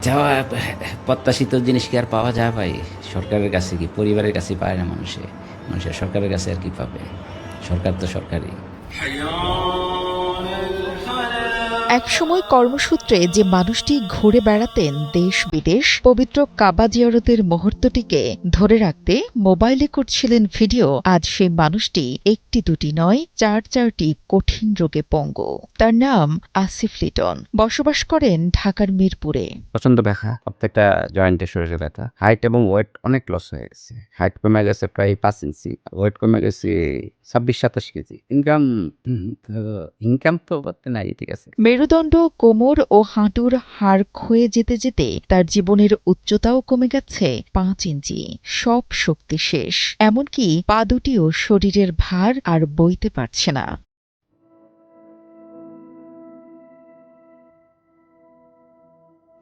যাওয়া প্রত্যাশিত জিনিস কি আর পাওয়া যায় ভাই? সরকারের কাছে কি, পরিবারের কাছে পায় না মানুষের সরকারের কাছে আর কি পাবে? সরকার তো সরকারই। একসময় কর্মসূত্রে যে মানুষটি ঘুরে বেড়াতেন দেশ বিদেশ, পবিত্র কাবা জিয়ারতের মুহূর্তটিকে ধরে রাখতে মোবাইলে করছিলেন ভিডিও, আজ সেই মানুষটি একটি দুটি নয়, চারটি কঠিন রোগে পঙ্গু। তার নাম আসিফ লিটন। বসবাস করেন ঢাকার মিরপুরে। প্রচন্ড ব্যথা, প্রত্যেকটা জয়েন্টে শরীরে ব্যথা। হাইট এবং ওয়েট অনেক লস হয়ে গেছে। হাইট কমে গেছে প্রায় 5 ইঞ্চি, ওয়েট কমে গেছে 26-27 কেজি। ইনকাম তো করতে নাই, ঠিক আছে। মেরুদণ্ড, কোমর ও হাঁটুর হাড় ক্ষয়ে যেতে যেতে তার জীবনের উচ্চতাও কমে গেছে 5 ইঞ্চি। সব শক্তি শেষ, এমনকি পা দুটিও শরীরের ভার আর বইতে পারছে না।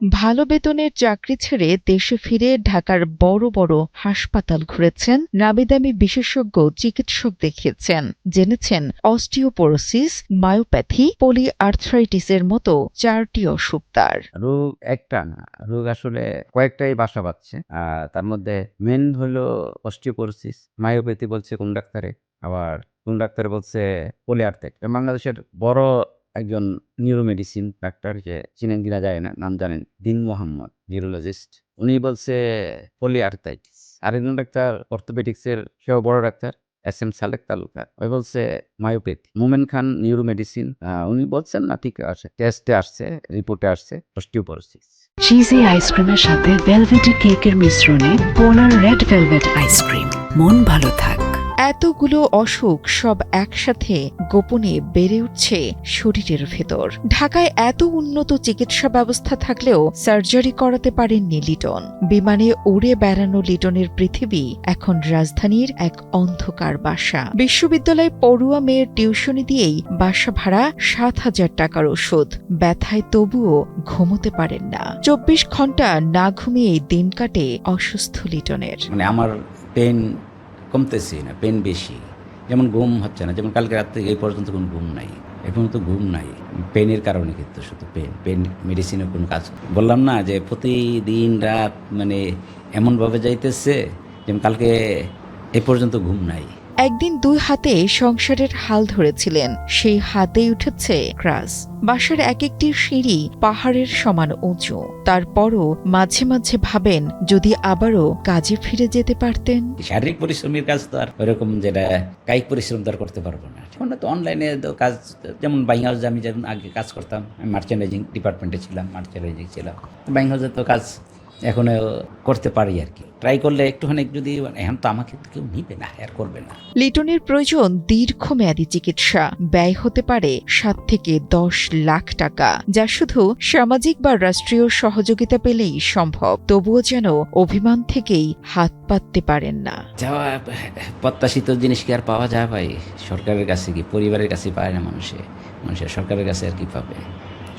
ভালো বেতনের চাকরি ছেড়ে দেশে ফিরে ঢাকার বড় বড় হাসপাতাল ঘুরেছেন, নামিদামি বিশেষজ্ঞ চিকিৎসক দেখিয়েছেন, জেনেছেন অস্টিওপোরোসিস, মায়োপ্যাথি, পলিআর্থ্রাইটিসের মতো 4টি অসুখ তার। রোগ একটা না, রোগ আসলে কয়েকটাই বাসা বাঁধছে। তার মধ্যে মেন হলো অস্টিওপোরোসিস। মায়োপ্যাথি বলছে কোন ডাক্তারে, আবার কোন ডাক্তারে বলছে পলিআর্থ্রাইটিস। বাংলাদেশের বড় একজন নিউরোমেডিসিন ডাক্তার, যে চিনেন কিনা যায় না, নাম জানেন, দিন মোহাম্মদ, নিউরোলজিস্ট, উনি বলছে পলিআর্থ্রাইটিস। আরেকজন ডাক্তার অর্থোপেডিক্সের, সেও বড় ডাক্তার, SM সালেক তালুকার, ওই বলছে মায়োপ্যাথি। মোমেন খান নিউরোমেডিসিন, উনি বলছেন না, ঠিক আছে, টেস্টে আসছে, রিপোর্টে আসছে অস্টিওপোরোসিস। চিজি আইসক্রিমের সাথে ভেলভেটি কেকের মিশ্রণে পোলার রেড ভেলভেট আইসক্রিম। মন ভালো থাক। এতগুলো অসুখ সব একসাথে গোপনে বেড়ে উঠছে শরীরের ভেতর। ঢাকায় এত উন্নত চিকিৎসা ব্যবস্থা থাকলেও সার্জারি করাতে পারেননি লিটন। বিমানে উড়ে বেড়ানো লিটনের পৃথিবী এখন রাজধানীর এক অন্ধকার বাসা। বিশ্ববিদ্যালয়ে পড়ুয়া মেয়ের টিউশনি দিয়েই বাসা ভাড়া 7,000 টাকার ওষুধ। ব্যথায় তবুও ঘুমোতে পারেন না। 24 ঘন্টা না ঘুমিয়েই দিন কাটে অসুস্থ লিটনের। মানে আমার পেন কমতেছে না, পেন বেশি। যেমন ঘুম হচ্ছে না, যেমন কালকে রাত থেকে এই পর্যন্ত কোনো ঘুম নাই, এখন তো ঘুম নাই, পেনের কারণে। কিন্তু শুধু পেন মেডিসিনের কোনো কাজ, বললাম না যে প্রতিদিন রাত মানে এমনভাবে যাইতেছে, যেমন কালকে এ পর্যন্ত ঘুম নাই। একদিন 2 হাতে সংসারের হাল ধরেছিলেন, সেই হাতেই উঠেছে ক্রাস। বাসার এক একটি সিঁড়ি পাহাড়ের সমান উঁচু। তারপরও মাঝে মাঝে ভাবেন, যদি আবারও কাজে ফিরে যেতে পারতেন। শারীরিক পরিশ্রমের কাজ তো আর ওইরকম, যেটা কায়িক পরিশ্রম তো আর করতে পারবো না। এখন তো অনলাইনে কাজ, যেমন বাইং হাউসে আমি যেমন আগে কাজ করতাম, আমি মার্চেন্ডাইজিং ডিপার্টমেন্টে ছিলাম, বাইং হাউসে তো কাজ এখনো করতে পারি আর কি। ট্রাই করলে একটুখানি, যদি এখন তো আমাকে তো কেউ নিবে না, আর করবে না। লিটনের প্রয়োজন দীর্ঘমেয়াদী চিকিৎসা। ব্যয় হতে পারে 7 থেকে 10 লাখ টাকা, যা শুধু সামাজিক বা রাষ্ট্রীয় সহযোগিতা পেলেই সম্ভব। তবুও যেন অভিমান থেকেই হাত পাততে পারেন না। যাওয়া প্রত্যাশিত জিনিস কি আর পাওয়া যায় ভাই? সরকারের কাছে কি, পরিবারের কাছে পায় না মানুষের সরকারের কাছে আর কি পাবে?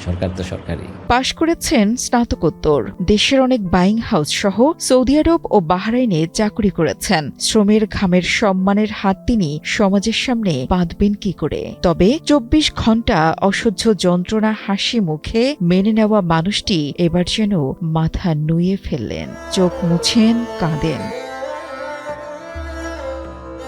সরকার তো সরকারই। পাশ করেছেন স্নাতকোত্তর। দেশের অনেক বাইং হাউস সহ সৌদি আরব ও বাহরাইনে চাকরি করেছেন। শ্রমের ঘামের সম্মানের হাত তিনি সমাজের সামনে বাঁধবেন কি করে? তবে 24 ঘন্টা অসহ্য যন্ত্রণা হাসি মুখে মেনে নেওয়া মানুষটি এবার যেন মাথা নুয়ে ফেললেন, চোখ মুছেন, কাঁদেন।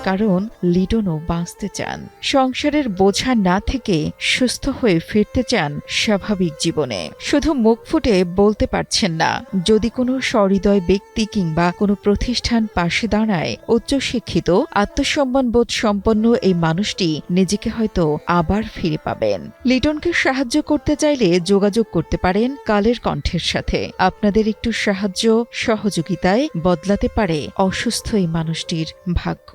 কারণ লিটনও বাঁচতে চান, সংসারের বোঝা না থেকে সুস্থ হয়ে ফিরতে চান স্বাভাবিক জীবনে। শুধু মুখ ফুটে বলতে পারছেন না। যদি কোনো সহৃদয় ব্যক্তি কিংবা কোনো প্রতিষ্ঠান পাশে দাঁড়ায়, উচ্চশিক্ষিত, আত্মসম্মানবোধ সম্পন্ন এই মানুষটি নিজেকে হয়তো আবার ফিরে পাবেন। লিটনকে সাহায্য করতে চাইলে যোগাযোগ করতে পারেন কালের কণ্ঠের সাথে। আপনাদের একটু সাহায্য, সহযোগিতায় বদলাতে পারে অসুস্থ এই মানুষটির ভাগ্য।